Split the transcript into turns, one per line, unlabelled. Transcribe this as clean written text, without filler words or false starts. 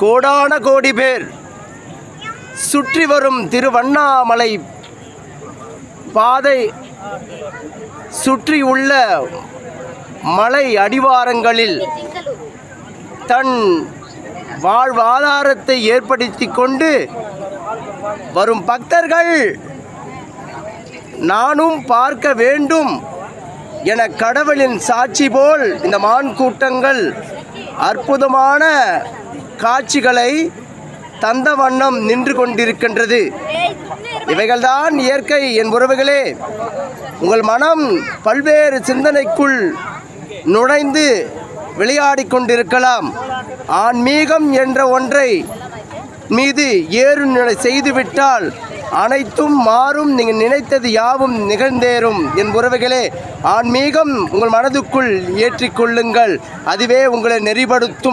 கோடான கோடி பேர் சுற்றி வரும் திருவண்ணாமலை பாதை சுற்றி உள்ள மலை அடிவாரங்களில் தன் வாழ்வாதாரத்தை ஏற்படுத்தி கொண்டு வரும் பக்தர்கள் நானும் பார்க்க வேண்டும் என கடவுளின் சாட்சி போல் இந்த மான் கூட்டங்கள் அற்புதமான காட்சிகளை தந்த வண்ணம் நின்று கொண்டிருக்கின்றது. இவைகள்தான் இயற்கை. என் உறவுகளே, உங்கள் மனம் பல்வேறு சிந்தனைக்குள் நுழைந்து விளையாடி கொண்டிருக்கலாம். ஆன்மீகம் என்ற ஒன்றை மீது ஏறு செய்துவிட்டால் அனைத்தும் மாறும், நீங்கள் நினைத்தது யாவும் நிகழ்ந்தேறும். என் உறவுகளே, ஆன்மீகம் உங்கள் மனதுக்குள் ஏற்றிக்கொள்ளுங்கள். அதுவே உங்களை நெறிப்படுத்தும்.